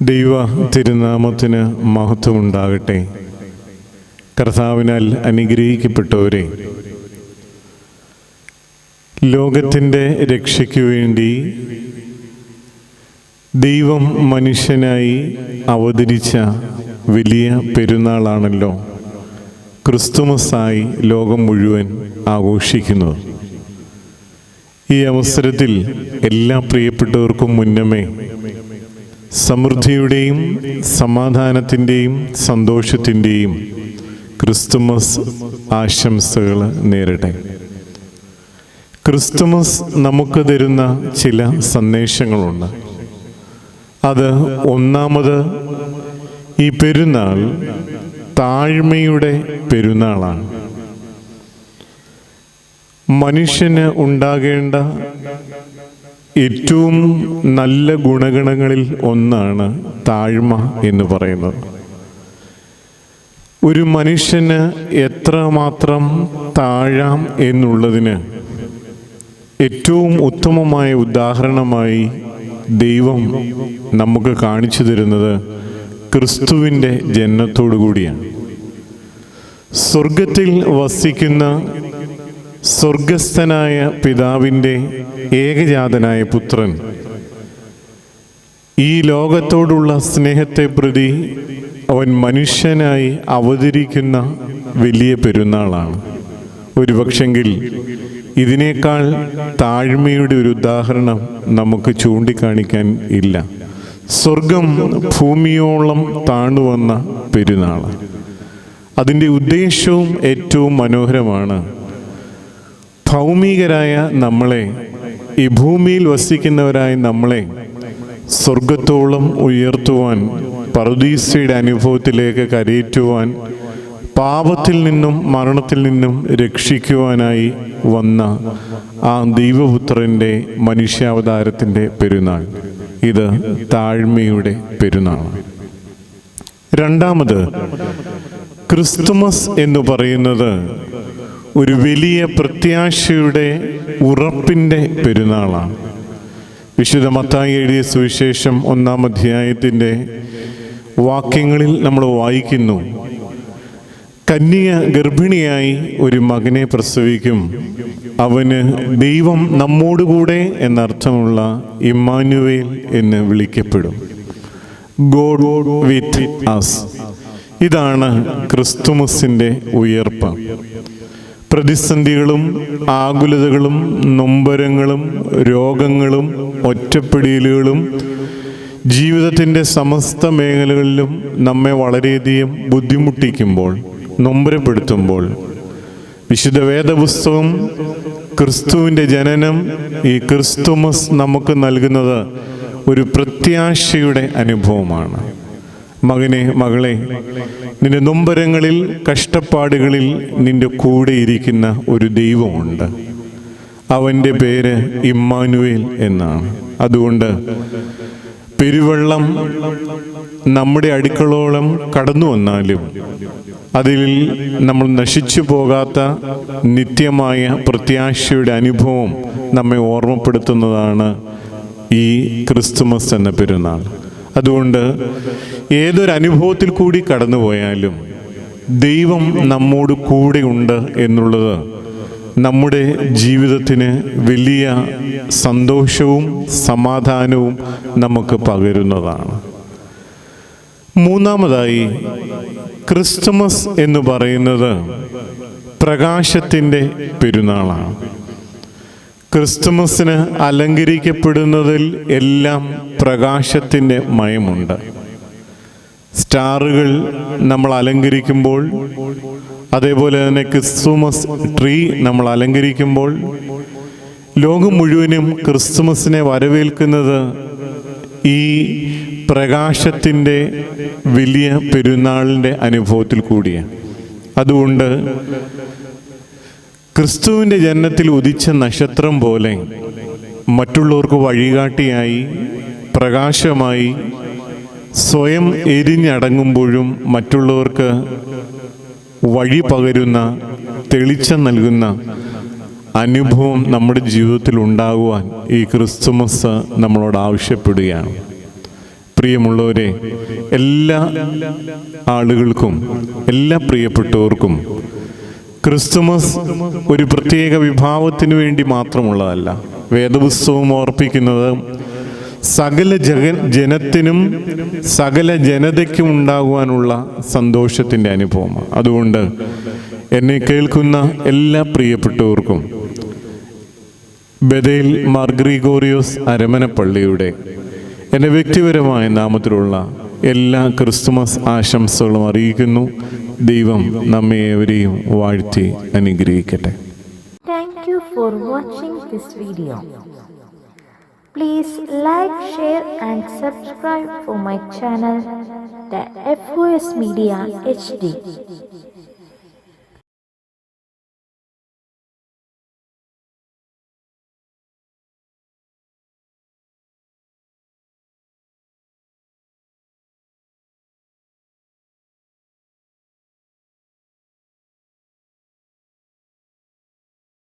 ദൈവ തിരുനാമത്തിന് മഹത്വമുണ്ടാകട്ടെ. കർത്താവിനാൽ അനുഗ്രഹിക്കപ്പെട്ടവരെ, ലോകത്തിൻ്റെ രക്ഷയ്ക്കു വേണ്ടി ദൈവം മനുഷ്യനായി അവതരിച്ച വലിയ പെരുന്നാളാണല്ലോ ക്രിസ്തുമസായി ലോകം മുഴുവൻ ആഘോഷിക്കുന്നത്. ഈ അവസരത്തിൽ എല്ലാ പ്രിയപ്പെട്ടവർക്കും മുന്നമേ സമൃദ്ധിയുടെയും സമാധാനത്തിൻ്റെയും സന്തോഷത്തിൻ്റെയും ക്രിസ്തുമസ് ആശംസകൾ നേരട്ടെ. ക്രിസ്തുമസ് നമുക്ക് തരുന്ന ചില സന്ദേശങ്ങളുണ്ട്. അത് ഒന്നാമത്, ഈ പെരുന്നാൾ താഴ്മയുടെ പെരുന്നാളാണ്. മനുഷ്യന് ഉണ്ടാകേണ്ട ഏറ്റവും നല്ല ഗുണഗണങ്ങളിൽ ഒന്നാണ് താഴ്മ എന്ന് പറയുന്നത്. ഒരു മനുഷ്യന് എത്രമാത്രം താഴാം എന്നുള്ളതിന് ഏറ്റവും ഉത്തമമായ ഉദാഹരണമായി ദൈവം നമുക്ക് കാണിച്ചു തരുന്നത് ക്രിസ്തുവിൻ്റെ ജനനത്തോടു കൂടിയാണ്. സ്വർഗത്തിൽ വസിക്കുന്ന സ്വർഗസ്ഥനായ പിതാവിൻ്റെ ഏകജാതനായ പുത്രൻ ഈ ലോകത്തോടുള്ള സ്നേഹത്തെ പ്രതി അവൻ മനുഷ്യനായി അവതരിക്കുന്ന വലിയ പെരുന്നാളാണ്. ഒരു പക്ഷെങ്കിൽ ഇതിനേക്കാൾ താഴ്മയുടെ ഒരു ഉദാഹരണം നമുക്ക് ചൂണ്ടിക്കാണിക്കാൻ ഇല്ല. സ്വർഗം ഭൂമിയോളം താണുവന്ന പെരുന്നാൾ. അതിൻ്റെ ഉദ്ദേശവും ഏറ്റവും മനോഹരമാണ്. ഭൗമികരായ നമ്മളെ, ഈ ഭൂമിയിൽ വസിക്കുന്നവരായ നമ്മളെ സ്വർഗത്തോളം ഉയർത്തുവാൻ, പറുദീസയുടെ അനുഭവത്തിലേക്ക് കരയേറ്റുവാൻ, പാപത്തിൽ നിന്നും മരണത്തിൽ നിന്നും രക്ഷിക്കുവാനായി വന്ന ആ ദൈവപുത്രൻ്റെ മനുഷ്യാവതാരത്തിൻ്റെ പെരുന്നാൾ. ഇത് താഴ്മയുടെ പെരുന്നാളാണ്. രണ്ടാമത്, ക്രിസ്തുമസ് എന്ന് പറയുന്നത് ഒരു വലിയ പ്രത്യാശയുടെ ഉറപ്പിൻ്റെ പെരുന്നാളാണ്. വിശുദ്ധ മത്തായി എഴുതിയ സുവിശേഷം 1-ാം അധ്യായത്തിൻ്റെ വാക്യങ്ങളിൽ നമ്മൾ വായിക്കുന്നു, കന്യക ഗർഭിണിയായി ഒരു മകനെ പ്രസവിക്കും, അവന് ദൈവം നമ്മോടുകൂടെ എന്നർത്ഥമുള്ള ഇമ്മാനുവേൽ എന്ന് വിളിക്കപ്പെടും. God with us. ഇതാണ് ക്രിസ്തുമസിൻ്റെ ഉയർപ്പ്. പ്രതിസന്ധികളും ആകുലതകളും നൊമ്പരങ്ങളും രോഗങ്ങളും ഒറ്റപ്പെടലുകളും ജീവിതത്തിൻ്റെ സമസ്ത മേഖലകളിലും നമ്മെ വളരെയധികം ബുദ്ധിമുട്ടിക്കുമ്പോൾ, നൊമ്പരപ്പെടുത്തുമ്പോൾ, വിശുദ്ധ വേദപുസ്തകം ക്രിസ്തുവിൻ്റെ ജനനം, ഈ ക്രിസ്തുമസ് നമുക്ക് നൽകുന്നത് ഒരു പ്രത്യാശയുടെ അനുഭവമാണ്. മകനെ, മകളെ, നിന്റെ നൊമ്പരങ്ങളിൽ, കഷ്ടപ്പാടുകളിൽ നിന്റെ കൂടെ ഇരിക്കുന്ന ഒരു ദൈവമുണ്ട്. അവൻ്റെ പേര് ഇമ്മാനുവേൽ എന്നാണ്. അതുകൊണ്ട് പെരുവെള്ളം നമ്മുടെ അടുക്കളോളം കടന്നു വന്നാലും അതിൽ നമ്മൾ നശിച്ചു പോകാത്ത നിത്യമായ പ്രത്യാശയുടെ അനുഭവം നമ്മെ ഓർമ്മപ്പെടുത്തുന്നതാണ് ഈ ക്രിസ്തുമസ് എന്ന പെരുന്നാൾ. അതുകൊണ്ട് ഏതൊരനുഭവത്തിൽ കൂടി കടന്നുപോയാലും ദൈവം നമ്മോട് കൂടെ ഉണ്ട് എന്നുള്ളത് നമ്മുടെ ജീവിതത്തിന് വലിയ സന്തോഷവും സമാധാനവും നമുക്ക് പകരുന്നതാണ്. മൂന്നാമതായി, ക്രിസ്തുമസ് എന്ന് പറയുന്നത് പ്രകാശത്തിൻ്റെ പെരുന്നാളാണ്. ക്രിസ്തുമസിന് അലങ്കരിക്കപ്പെടുന്നതിൽ എല്ലാം പ്രകാശത്തിൻ്റെ മയമുണ്ട്. സ്റ്റാറുകൾ നമ്മൾ അലങ്കരിക്കുമ്പോൾ, അതേപോലെ തന്നെ ക്രിസ്തുമസ് ട്രീ നമ്മൾ അലങ്കരിക്കുമ്പോൾ, ലോകം മുഴുവനും ക്രിസ്തുമസിനെ വരവേൽക്കുന്നത് ഈ പ്രകാശത്തിൻ്റെ വലിയ പെരുന്നാളിൻ്റെ അനുഭവത്തിൽ കൂടിയാണ്. അതുകൊണ്ട് ക്രിസ്തുവിൻ്റെ ജനനത്തിൽ ഉദിച്ച നക്ഷത്രം പോലെ മറ്റുള്ളവർക്ക് വഴികാട്ടിയായി, പ്രകാശമായി, സ്വയം എരിഞ്ഞടങ്ങുമ്പോഴും മറ്റുള്ളവർക്ക് വഴി പകരുന്ന, തെളിച്ചം നൽകുന്ന അനുഭവം നമ്മുടെ ജീവിതത്തിൽ ഉണ്ടാകുവാൻ ഈ ക്രിസ്തുമസ് നമ്മളോട് ആവശ്യപ്പെടുകയാണ്. പ്രിയമുള്ളവരെ, എല്ലാ ആളുകൾക്കും, എല്ലാ പ്രിയപ്പെട്ടവർക്കും ക്രിസ്തുമസ് ഒരു പ്രത്യേക വിഭാഗത്തിന് വേണ്ടി മാത്രമുള്ളതല്ല. വേദപുസ്തകം ഓർപ്പിക്കുന്നത് സകല ജനത്തിനും സകല ജനതയ്ക്കും ഉണ്ടാകുവാനുള്ള സന്തോഷത്തിൻ്റെ അനുഭവമാണ്. അതുകൊണ്ട് എന്നെ കേൾക്കുന്ന എല്ലാ പ്രിയപ്പെട്ടവർക്കും ബഥേൽ മാർ ഗ്രിഗോറിയോസ് അരമനപ്പള്ളിയുടെ എൻ്റെ വ്യക്തിപരമായ നാമത്തിലുള്ള എല്ലാ ക്രിസ്തുമസ് ആശംസകളും അറിയിക്കുന്നു. ദൈവം നമ്മെ ഏവരെയും വാഴ്ത്തി അനുഗ്രഹിക്കട്ടെ. Thank you for watching this video. Please like, share and subscribe for my channel, the FOS Media HD.